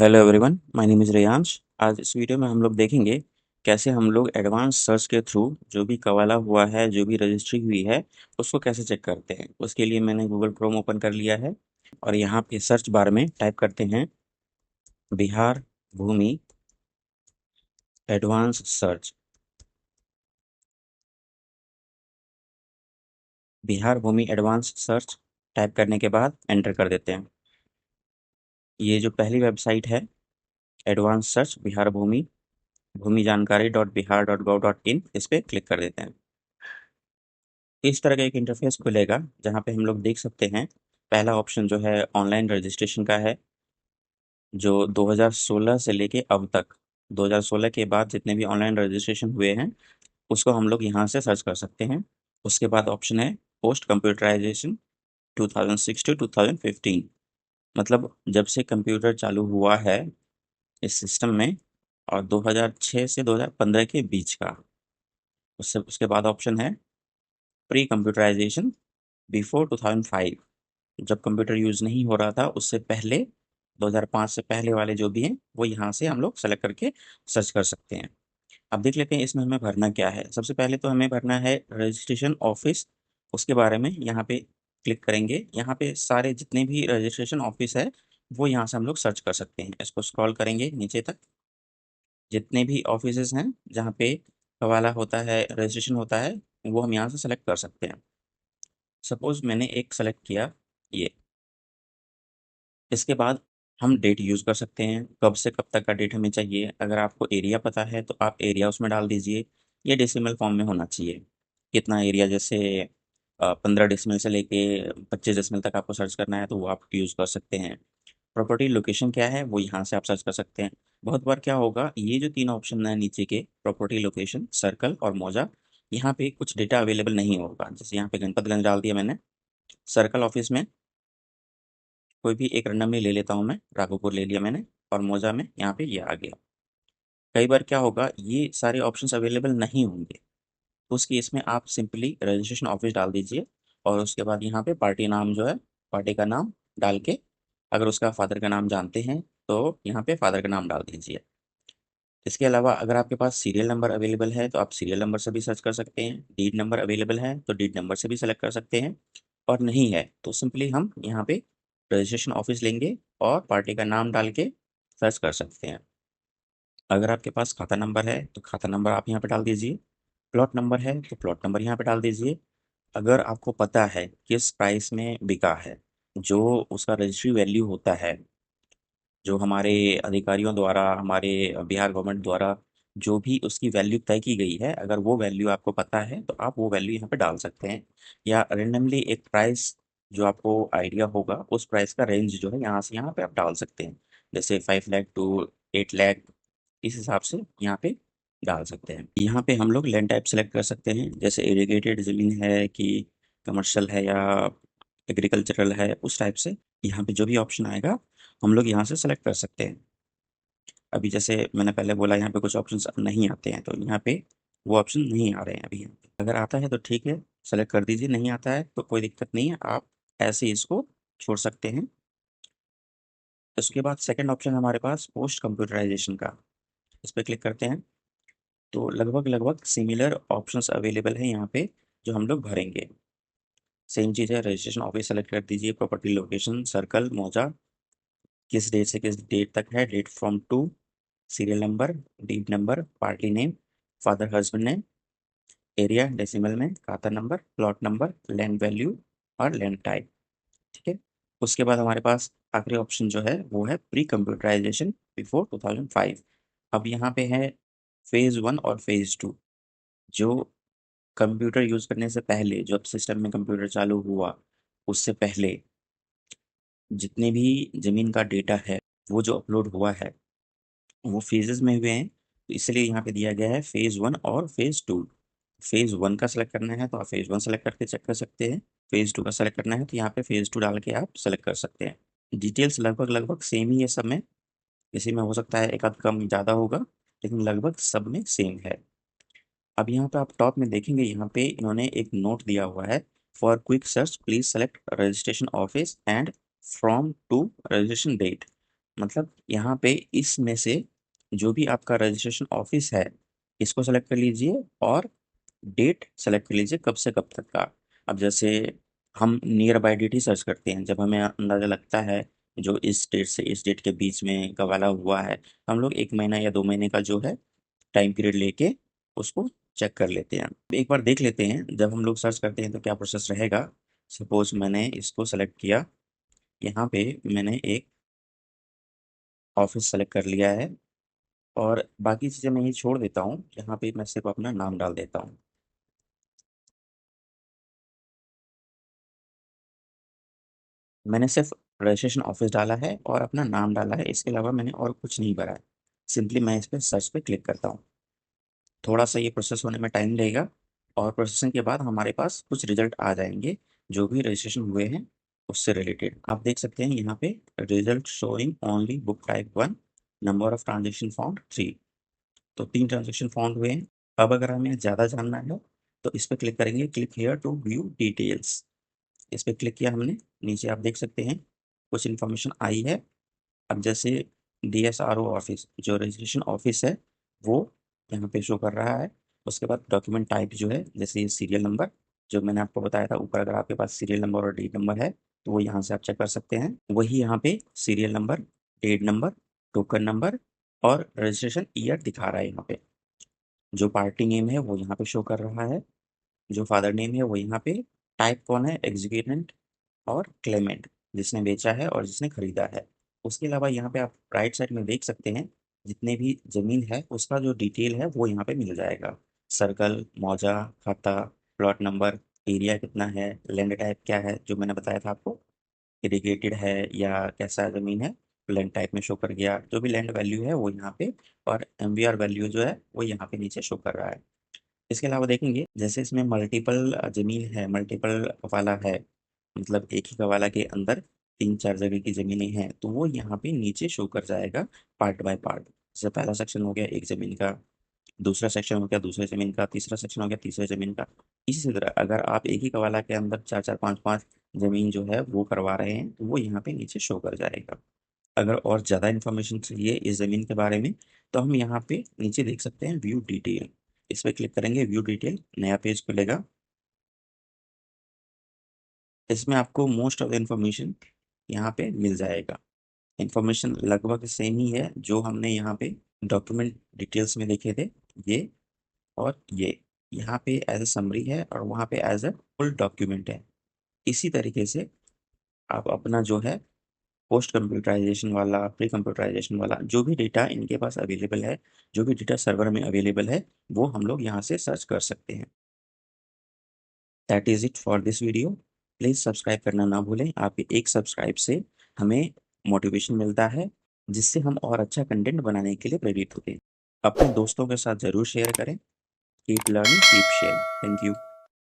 Hello everyone, my name is Reyansh. आज इस video में हम लोग देखेंगे कैसे हम लोग एडवांस सर्च के थ्रू जो भी कवाला हुआ है, जो भी रजिस्ट्री हुई है, उसको कैसे चेक करते हैं। उसके लिए मैंने गूगल क्रोम ओपन कर लिया है और यहाँ पे सर्च बार में टाइप करते हैं बिहार भूमि एडवांस सर्च। बिहार भूमि एडवांस सर्च टाइप करने के बाद एंटर कर देते हैं। ये जो पहली वेबसाइट है एडवांस सर्च बिहार भूमि भूमि जानकारी .bihar.gov.in, इस पर क्लिक कर देते हैं। इस तरह का एक इंटरफेस खुलेगा जहाँ पे हम लोग देख सकते हैं पहला ऑप्शन जो है ऑनलाइन रजिस्ट्रेशन का है, जो 2016 से लेके अब तक 2016 के बाद जितने भी ऑनलाइन रजिस्ट्रेशन हुए हैं उसको हम लोग यहाँ से सर्च कर सकते हैं। उसके बाद ऑप्शन है पोस्ट कंप्यूटराइजेशन 2006 टू 2015, मतलब जब से कंप्यूटर चालू हुआ है इस सिस्टम में, और 2006 से 2015 के बीच का। उससे उसके बाद ऑप्शन है प्री कंप्यूटराइजेशन बिफोर 2005, जब कंप्यूटर यूज़ नहीं हो रहा था उससे पहले, 2005 से पहले वाले जो भी हैं वो यहाँ से हम लोग सेलेक्ट करके सर्च कर सकते हैं। अब देख लेते हैं इसमें हमें भरना क्या है। सबसे पहले तो हमें भरना है रजिस्ट्रेशन ऑफिस, उसके बारे में यहाँ पे क्लिक करेंगे। यहाँ पे सारे जितने भी रजिस्ट्रेशन ऑफिस है वो यहाँ से हम लोग सर्च कर सकते हैं। इसको स्क्रॉल करेंगे नीचे तक, जितने भी ऑफिसेज हैं जहाँ पे हवाला होता है, रजिस्ट्रेशन होता है, वो हम यहाँ से सेलेक्ट कर सकते हैं। सपोज मैंने एक सेलेक्ट किया ये। इसके बाद हम डेट यूज़ कर सकते हैं, कब से कब तक का डेट हमें चाहिए। अगर आपको एरिया पता है तो आप एरिया उसमें डाल दीजिए। ये डेसिमल फॉर्म में होना चाहिए। कितना एरिया, जैसे 15 डेसिमल से लेके 25 डेसिमल तक आपको सर्च करना है तो वो आप यूज़ कर सकते हैं। प्रॉपर्टी लोकेशन क्या है वो यहाँ से आप सर्च कर सकते हैं। बहुत बार क्या होगा, ये जो तीन ऑप्शन है नीचे के, प्रॉपर्टी लोकेशन, सर्कल और मौजा, यहाँ पे कुछ डेटा अवेलेबल नहीं होगा। जैसे यहाँ पे गणपतगंज डाल दिया मैंने, सर्कल ऑफिस में कोई भी एक रैंडमली ले लेता हूँ, मैं राघोपुर ले लिया मैंने, और मौजा में यहाँ पे ये आ गया। कई बार क्या होगा, ये सारे ऑप्शंस अवेलेबल नहीं होंगे, उस केस में आप सिंपली रजिस्ट्रेशन ऑफिस डाल दीजिए और उसके बाद यहाँ पे पार्टी नाम जो है, पार्टी का नाम डाल के, अगर उसका फादर का नाम जानते हैं तो यहाँ पे फादर का नाम डाल दीजिए। इसके अलावा अगर आपके पास सीरियल नंबर अवेलेबल है तो आप सीरियल नंबर से भी सर्च कर सकते हैं। डीड नंबर अवेलेबल है तो डीड नंबर से भी सेलेक्ट कर सकते हैं, और नहीं है तो सिंपली हम यहाँ पे रजिस्ट्रेशन ऑफिस लेंगे और पार्टी का नाम डाल के सर्च कर सकते हैं। अगर आपके पास खाता नंबर है तो खाता नंबर आप यहाँ पे डाल दीजिए। प्लॉट नंबर है तो प्लॉट नंबर यहाँ पे डाल दीजिए। अगर आपको पता है किस प्राइस में बिका है, जो उसका रजिस्ट्री वैल्यू होता है, जो हमारे अधिकारियों द्वारा, हमारे बिहार गवर्नमेंट द्वारा जो भी उसकी वैल्यू तय की गई है, अगर वो वैल्यू आपको पता है तो आप वो वैल्यू यहाँ पे डाल सकते हैं। या रेंडमली एक प्राइस जो आपको आइडिया होगा, उस प्राइस का रेंज जो है यहाँ से यहाँ पे आप डाल सकते हैं। जैसे 5 लाख टू 8 लाख, इस हिसाब से यहाँ पे डाल सकते हैं। यहाँ पे हम लोग लैंड टाइप सेलेक्ट कर सकते हैं, जैसे इरिगेटेड जमीन है कि कमर्शियल है या एग्रीकल्चरल है, उस टाइप से यहाँ पे जो भी ऑप्शन आएगा हम लोग यहाँ से सेलेक्ट कर सकते हैं। अभी जैसे मैंने पहले बोला यहाँ पे कुछ ऑप्शंस नहीं आते हैं, तो यहाँ पे वो ऑप्शन नहीं आ रहे हैं अभी यहाँ पे। अगर आता है तो ठीक है, सेलेक्ट कर दीजिए, नहीं आता है तो कोई दिक्कत नहीं है, आप ऐसे ही इसको छोड़ सकते हैं। उसके बाद सेकंड ऑप्शन हमारे पास पोस्ट कंप्यूटराइजेशन का, इस पर क्लिक करते हैं तो लगभग लगभग सिमिलर ऑप्शंस अवेलेबल हैं यहाँ पे जो हम लोग भरेंगे। सेम चीज़ है, रजिस्ट्रेशन ऑफिस सेलेक्ट कर दीजिए, प्रॉपर्टी लोकेशन, सर्कल, मौजा, किस डेट से किस डेट तक है, date from to, serial number, deed number, party name, father husband name, area decimal में, खाता number, plot number, land value और लैंड टाइप। ठीक है। उसके बाद हमारे पास आखिरी ऑप्शन जो है वो है प्री कंप्यूटराइजेशन बिफोर 2005। अब यहाँ पे है फेज़ 1 और फेज़ 2। जो कंप्यूटर यूज़ करने से पहले, जब सिस्टम में कंप्यूटर चालू हुआ उससे पहले जितने भी ज़मीन का डेटा है वो जो अपलोड हुआ है वो फेजेस में हुए हैं, तो इसलिए यहाँ पे दिया गया है फेज़ 1 और फेज़ 2। फेज़ 1 का सेलेक्ट करना है तो आप फेज़ 1 सेलेक्ट करके चेक कर सकते हैं। फेज़ 2 का सेलेक्ट करना है तो यहाँ पे फेज़ 2 डाल के आप सेलेक्ट कर सकते हैं। डिटेल्स लगभग लगभग सेम ही है सब में, इसी में हो सकता है एक आध कम ज़्यादा होगा, लेकिन लगभग सब में सेम है। अब यहाँ पे आप टॉप में देखेंगे, यहाँ पे इन्होंने एक नोट दिया हुआ है, for quick search please select registration office and from to registration date. मतलब यहाँ पे इसमें से जो भी आपका रजिस्ट्रेशन ऑफिस है, इसको सेलेक्ट कर लीजिए और डेट सेलेक्ट कर लीजिए कब से कब तक का। अब जैसे हम नियर बाय डेट ही सर्च करते हैं, जब हमें अंदाज़ा लगता है जो इस डेट से इस डेट के बीच में गवाला हुआ है, हम लोग 1 महीना या 2 महीने का जो है टाइम पीरियड लेके उसको चेक कर लेते हैं। एक बार देख लेते हैं जब हम लोग सर्च करते हैं तो क्या प्रोसेस रहेगा। सपोज मैंने इसको सेलेक्ट किया, यहाँ पे मैंने एक ऑफिस सेलेक्ट कर लिया है और बाकी चीज़ें मैं ये छोड़ देता हूँ, यहाँ पे मैं सिर्फ अपना नाम डाल देता हूँ। मैंने सिर्फ रजिस्ट्रेशन ऑफिस डाला है और अपना नाम डाला है, इसके अलावा मैंने और कुछ नहीं भरा है। सिंपली मैं इस पर सर्च पे क्लिक करता हूँ। थोड़ा सा ये प्रोसेस होने में टाइम लगेगा और प्रोसेसिंग के बाद हमारे पास कुछ रिजल्ट आ जाएंगे जो भी रजिस्ट्रेशन हुए हैं उससे रिलेटेड। आप देख सकते हैं यहाँ पे result showing only book type 1, number of transaction found 3। तो 3 ट्रांजेक्शन फाउंड हुए हैं। अब अगर हमें ज़्यादा जानना है तो इस पर क्लिक करेंगे, click here to view details. इस पर क्लिक किया हमने, नीचे आप देख सकते हैं कुछ इन्फॉर्मेशन आई है। अब जैसे DSRO ऑफिस जो रजिस्ट्रेशन ऑफिस है वो यहाँ पे शो कर रहा है। उसके बाद डॉक्यूमेंट टाइप जो है, जैसे ये सीरियल नंबर जो मैंने आपको बताया था ऊपर, अगर आपके पास सीरियल नंबर और डेट नंबर है तो वो यहाँ से आप चेक कर सकते हैं। वही यहाँ पे serial number, date number, token number और रजिस्ट्रेशन ईयर दिखा रहा है। यहाँ पे जो पार्टी नेम है वो यहाँ पे शो कर रहा है, जो फादर नेम है वो यहाँ पे, टाइप कौन है, एग्जीक्यूटेंट और क्लेमेंट, जिसने बेचा है और जिसने खरीदा है। उसके अलावा यहाँ पे आप राइट साइड में देख सकते हैं जितने भी जमीन है उसका जो डिटेल है वो यहाँ पे मिल जाएगा। सर्कल, मौजा, खाता, प्लॉट नंबर, एरिया कितना है, लैंड टाइप क्या है जो मैंने बताया था आपको, इरिगेटेड है या कैसा ज़मीन है, लैंड टाइप में शो कर गया। जो भी लैंड वैल्यू है वो यहाँ पे, और MVR वैल्यू जो है वो यहाँ पे नीचे शो कर रहा है। इसके अलावा देखेंगे जैसे इसमें मल्टीपल जमीन है, मल्टीपल वाला है, मतलब एक ही कवाला के अंदर 3-4 जगह की ज़मीनें हैं तो वो यहाँ पे नीचे शो कर जाएगा पार्ट बाय पार्ट। जैसे पहला सेक्शन हो गया एक ज़मीन का, दूसरा सेक्शन हो गया दूसरे ज़मीन का, तीसरा सेक्शन हो गया तीसरे ज़मीन का। इसी तरह अगर आप एक ही कवाला के अंदर 4-4 5-5 ज़मीन जो है वो करवा रहे हैं तो वो यहाँ पे नीचे शो कर जाएगा। अगर और ज़्यादा इन्फॉर्मेशन चाहिए इस ज़मीन के बारे में तो हम यहाँ पे नीचे देख सकते हैं व्यू डिटेल। इस पर क्लिक करेंगे, व्यू डिटेल नया पेज खुलेगा। इसमें आपको मोस्ट ऑफ द इन्फॉर्मेशन यहाँ पे मिल जाएगा। इन्फॉर्मेशन लगभग सेम ही है जो हमने यहाँ पे डॉक्यूमेंट डिटेल्स में देखे थे, ये और ये यहाँ पे एज ए समरी है और वहाँ पे एज ए फुल डॉक्यूमेंट है। इसी तरीके से आप अपना जो है पोस्ट कंप्यूटराइजेशन वाला, प्री कंप्यूटराइजेशन वाला, जो भी डेटा इनके पास अवेलेबल है, जो भी डेटा सर्वर में अवेलेबल है वो हम लोग यहाँ से सर्च कर सकते हैं। That is it for this video. Please subscribe करना ना भूलें, आपके एक सब्सक्राइब से हमें मोटिवेशन मिलता है जिससे हम और अच्छा कंटेंट बनाने के लिए प्रेरित होते हैं। अपने दोस्तों के साथ ज़रूर शेयर करें। Keep learning, keep sharing. Thank you.